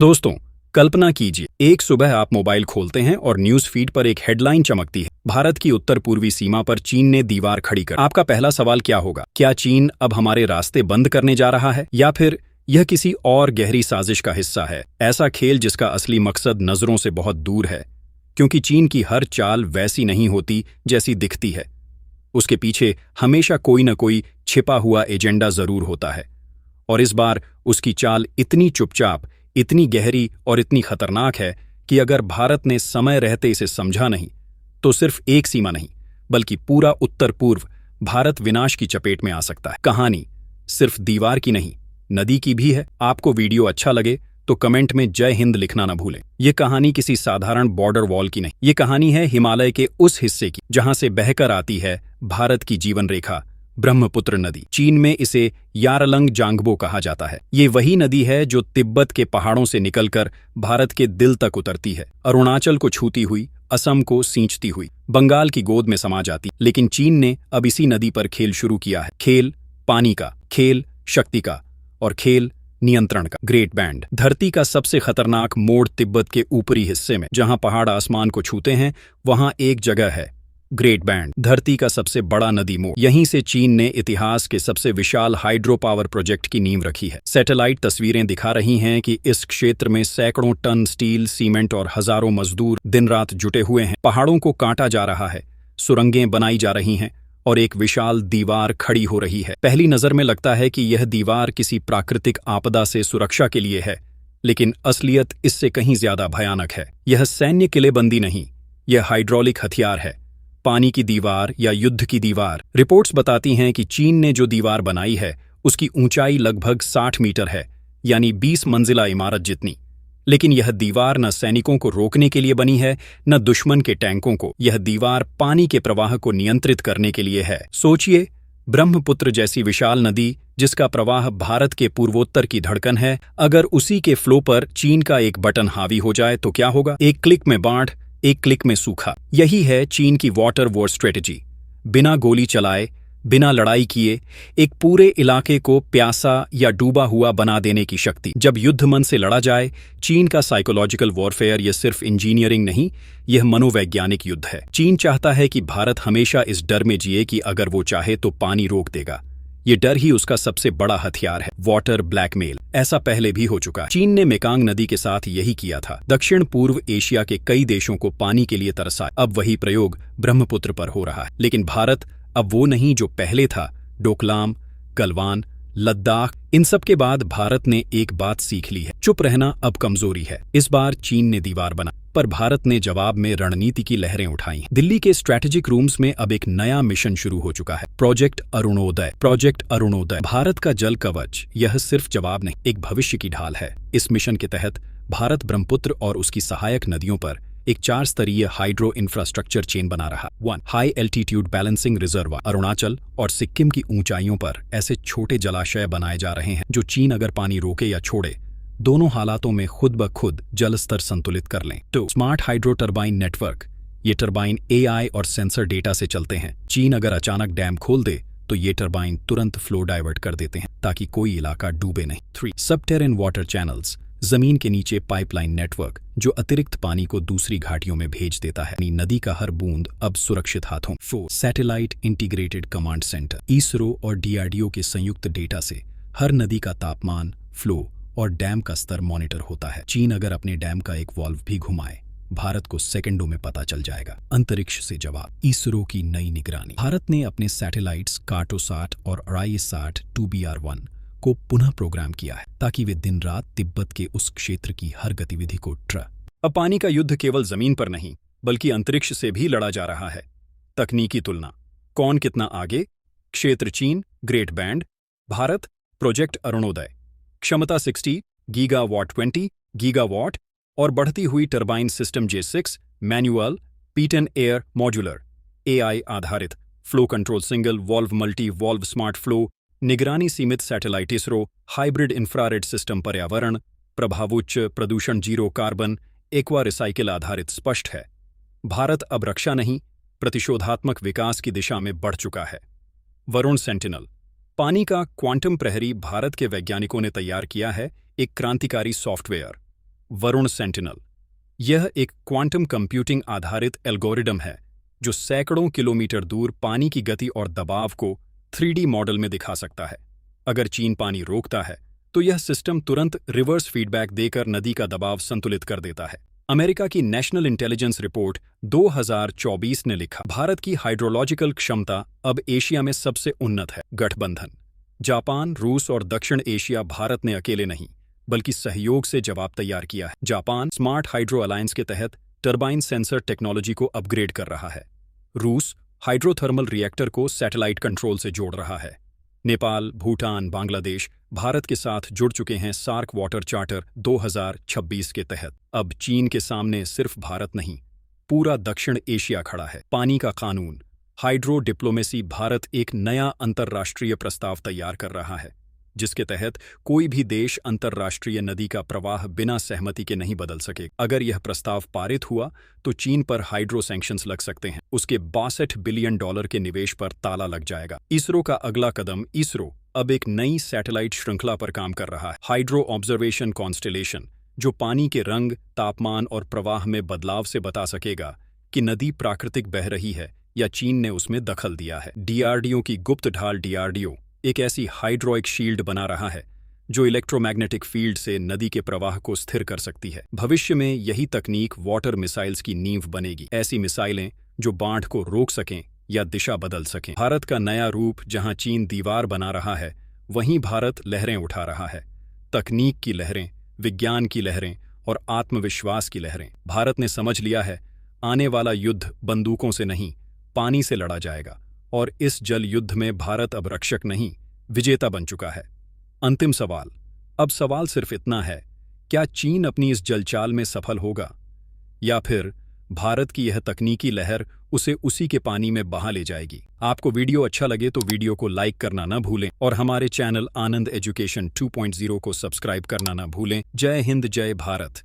दोस्तों, कल्पना कीजिए, एक सुबह आप मोबाइल खोलते हैं और न्यूज फीड पर एक हेडलाइन चमकती है। भारत की उत्तर पूर्वी सीमा पर चीन ने दीवार खड़ी कर। आपका पहला सवाल क्या होगा? क्या चीन अब हमारे रास्ते बंद करने जा रहा है, या फिर यह किसी और गहरी साजिश का हिस्सा है? ऐसा खेल जिसका असली मकसद नजरों से बहुत दूर है, क्योंकि चीन की हर चाल वैसी नहीं होती जैसी दिखती है। उसके पीछे हमेशा कोई न कोई छिपा हुआ एजेंडा जरूर होता है, और इस बार उसकी चाल इतनी चुपचाप, इतनी गहरी और इतनी खतरनाक है कि अगर भारत ने समय रहते इसे समझा नहीं, तो सिर्फ एक सीमा नहीं, बल्कि पूरा उत्तर पूर्व भारत विनाश की चपेट में आ सकता है। कहानी सिर्फ दीवार की नहीं, नदी की भी है। आपको वीडियो अच्छा लगे तो कमेंट में जय हिंद लिखना न भूलें। ये कहानी किसी साधारण बॉर्डर वॉल की नहीं, ये कहानी है हिमालय के उस हिस्से की जहां से बहकर आती है भारत की जीवन रेखा, ब्रह्मपुत्र नदी। चीन में इसे यारलंग जांगबो कहा जाता है। ये वही नदी है जो तिब्बत के पहाड़ों से निकलकर भारत के दिल तक उतरती है, अरुणाचल को छूती हुई, असम को सींचती हुई, बंगाल की गोद में समा जाती। लेकिन चीन ने अब इसी नदी पर खेल शुरू किया है। खेल पानी का, खेल शक्ति का, और खेल नियंत्रण का। ग्रेट बैंड, धरती का सबसे खतरनाक मोड़ तिब्बत के ऊपरी हिस्से में, जहां पहाड़ आसमान को छूते हैं, वहां एक जगह है ग्रेट बैंड, धरती का सबसे बड़ा नदी मोड़। यहीं से चीन ने इतिहास के सबसे विशाल हाइड्रो पावर प्रोजेक्ट की नींव रखी है। सैटेलाइट तस्वीरें दिखा रही हैं कि इस क्षेत्र में सैकड़ों टन स्टील, सीमेंट और हजारों मजदूर दिन रात जुटे हुए हैं। पहाड़ों को काटा जा रहा है, सुरंगें बनाई जा रही हैं, और एक विशाल दीवार खड़ी हो रही है। पहली नजर में लगता है कि यह दीवार किसी प्राकृतिक आपदा से सुरक्षा के लिए है, लेकिन असलियत इससे कहीं ज्यादा भयानक है। यह सैन्य किलेबंदी नहीं, यह हाइड्रोलिक हथियार है, पानी की दीवार या युद्ध की दीवार। रिपोर्ट्स बताती हैं कि चीन ने जो दीवार बनाई है उसकी ऊंचाई लगभग 60 मीटर है, यानी 20 मंजिला इमारत जितनी। लेकिन यह दीवार न सैनिकों को रोकने के लिए बनी है, न दुश्मन के टैंकों को। यह दीवार पानी के प्रवाह को नियंत्रित करने के लिए है। सोचिए, ब्रह्मपुत्र जैसी विशाल नदी जिसका प्रवाह भारत के पूर्वोत्तर की धड़कन है, अगर उसी के फ्लो पर चीन का एक बटन हावी हो जाए तो क्या होगा? एक क्लिक में बाढ़, एक क्लिक में सूखा। यही है चीन की वाटर वॉर स्ट्रेटजी। बिना गोली चलाए, बिना लड़ाई किए, एक पूरे इलाके को प्यासा या डूबा हुआ बना देने की शक्ति। जब युद्ध मन से लड़ा जाए, चीन का साइकोलॉजिकल वॉरफेयर यह सिर्फ इंजीनियरिंग नहीं, यह मनोवैज्ञानिक युद्ध है। चीन चाहता है कि भारत हमेशा इस डर में जिए कि अगर वो चाहे तो पानी रोक देगा। ये डर ही उसका सबसे बड़ा हथियार है। वाटर ब्लैकमेल, ऐसा पहले भी हो चुका है। चीन ने मेकांग नदी के साथ यही किया था। दक्षिण पूर्व एशिया के कई देशों को पानी के लिए तरसा। अब वही प्रयोग ब्रह्मपुत्र पर हो रहा है। लेकिन भारत अब वो नहीं जो पहले था। डोकलाम, गलवान, लद्दाख, इन सब के बाद भारत ने एक बात सीख ली है, चुप रहना अब कमजोरी है। इस बार चीन ने दीवार बना, पर भारत ने जवाब में रणनीति की लहरें उठाई। दिल्ली के स्ट्रैटेजिक रूम्स में अब एक नया मिशन शुरू हो चुका है, प्रोजेक्ट अरुणोदय। प्रोजेक्ट अरुणोदय भारत का जल कवच। यह सिर्फ जवाब नहीं, एक भविष्य की ढाल है। इस मिशन के तहत भारत ब्रह्मपुत्र और उसकी सहायक नदियों पर एक 4 स्तरीय हाइड्रो इंफ्रास्ट्रक्चर चेन बना रहा। 1 हाई एल्टीट्यूड बैलेंसिंग रिजर्वा। अरुणाचल और सिक्किम की ऊंचाइयों पर ऐसे छोटे जलाशय बनाए जा रहे हैं जो चीन अगर पानी रोके या छोड़े, दोनों हालातों में खुद ब खुद जल स्तर संतुलित कर लें। 2 स्मार्ट हाइड्रो टरबाइन नेटवर्क। ये टरबाइन AI और सेंसर डेटा से चलते हैं। चीन अगर अचानक डैम खोल दे तो ये टरबाइन तुरंत फ्लो डाइवर्ट कर देते हैं, ताकि कोई इलाका डूबे नहीं। 3 सबटेरेन वाटर चैनल्स। जमीन के नीचे पाइपलाइन नेटवर्क जो अतिरिक्त पानी को दूसरी घाटियों में भेज देता है। नदी का हर बूंद अब सुरक्षित हाथों। 4 satellite integrated command centre. ISRO और DRDO के संयुक्त डेटा से हर नदी का तापमान, फ्लो और डैम का स्तर मॉनिटर होता है। चीन अगर अपने डैम का एक वॉल्व भी घुमाए, भारत को सेकंडों में पता चल जाएगा। अंतरिक्ष से जवाब। इसरो की नई निगरानी। भारत ने अपने सैटेलाइट्स कार्टोसाट और अराइसैट 2BR1 को पुनः प्रोग्राम किया है, ताकि वे दिन रात तिब्बत के उस क्षेत्र की हर गतिविधि को अब पानी का युद्ध केवल जमीन पर नहीं, बल्कि अंतरिक्ष से भी लड़ा जा रहा है। तकनीकी तुलना, कौन कितना आगे? क्षेत्र चीन, great band. Bharat, project Arunoday. क्षमता 60 गीगावाट, 20 गीगावाट, और बढ़ती हुई turbine system J6, manual, Peyton air, modular, AI आधारित, flow control, single valve, multi valve, smart flow, निगरानी सीमित satellite. ISRO hybrid infrared system. पर्यावरण प्रभाव उच्च, प्रदूषण जीरो, कार्बन एक्वा रिसाइकिल आधारित। स्पष्ट है, भारत अब रक्षा नहीं, प्रतिशोधात्मक विकास की दिशा में बढ़ चुका है। वरुण सेंटिनल। पानी का क्वांटम प्रहरी भारत के वैज्ञानिकों ने तैयार किया है, एक क्रांतिकारी सॉफ्टवेयर वरुण सेंटिनल। यह एक क्वांटम कंप्यूटिंग आधारित एल्गोरिदम है जो सैकड़ों किलोमीटर दूर पानी की गति और दबाव को 3D मॉडल में दिखा सकता है। अगर चीन पानी रोकता है तो यह सिस्टम तुरंत रिवर्स फीडबैक देकर नदी का दबाव संतुलित कर देता है। अमेरिका की नेशनल इंटेलिजेंस रिपोर्ट 2024 ने लिखा, भारत की हाइड्रोलॉजिकल क्षमता अब एशिया में सबसे उन्नत है। गठबंधन जापान, रूस और दक्षिण एशिया। भारत ने अकेले नहीं बल्कि सहयोग से जवाब तैयार किया है। जापान स्मार्ट हाइड्रो अलायंस के तहत टरबाइन सेंसर टेक्नोलॉजी को अपग्रेड कर रहा है। रूस हाइड्रोथर्मल रिएक्टर को सैटेलाइट कंट्रोल से जोड़ रहा है। नेपाल, भूटान, बांग्लादेश भारत के साथ जुड़ चुके हैं सार्क वाटर चार्टर 2026 के तहत। अब चीन के सामने सिर्फ भारत नहीं, पूरा दक्षिण एशिया खड़ा है। पानी का कानून, हाइड्रो डिप्लोमेसी। भारत एक नया अंतर्राष्ट्रीय प्रस्ताव तैयार कर रहा है जिसके तहत कोई भी देश अंतर्राष्ट्रीय नदी का प्रवाह बिना सहमति के नहीं बदल सके। अगर यह प्रस्ताव पारित हुआ तो चीन पर हाइड्रो सैंक्शंस लग सकते हैं। उसके $62 बिलियन के निवेश पर ताला लग जाएगा। इसरो का अगला कदम। इसरो अब एक नई सैटेलाइट श्रृंखला पर काम कर रहा है, हाइड्रो ऑब्जर्वेशन कॉन्स्टेलेशन, जो पानी के रंग, तापमान और प्रवाह में बदलाव से बता सकेगा कि नदी प्राकृतिक बह रही है या चीन ने उसमें दखल दिया है। डीआरडीओ की गुप्त ढाल। डीआरडीओ एक ऐसी हाइड्रोइक शील्ड बना रहा है जो इलेक्ट्रोमैग्नेटिक फील्ड से नदी के प्रवाह को स्थिर कर सकती है। भविष्य में यही तकनीक वाटर मिसाइल्स की नींव बनेगी, ऐसी मिसाइलें जो बाढ़ को रोक सकें या दिशा बदल सकें। भारत का नया रूप। जहां चीन दीवार बना रहा है वहीं भारत लहरें उठा रहा है। तकनीक की लहरें, विज्ञान की लहरें और आत्मविश्वास की लहरें। भारत ने समझ लिया है, आने वाला युद्ध बंदूकों से नहीं, पानी से लड़ा जाएगा और इस जल युद्ध में भारत अब रक्षक नहीं, विजेता बन चुका है। अंतिम सवाल। अब सवाल सिर्फ इतना है, क्या चीन अपनी इस जलचाल में सफल होगा या फिर भारत की यह तकनीकी लहर उसे उसी के पानी में बहा ले जाएगी? आपको वीडियो अच्छा लगे तो वीडियो को लाइक करना ना भूलें और हमारे चैनल आनंद एजुकेशन 2.0 को सब्सक्राइब करना ना भूलें। जय हिंद, जय भारत।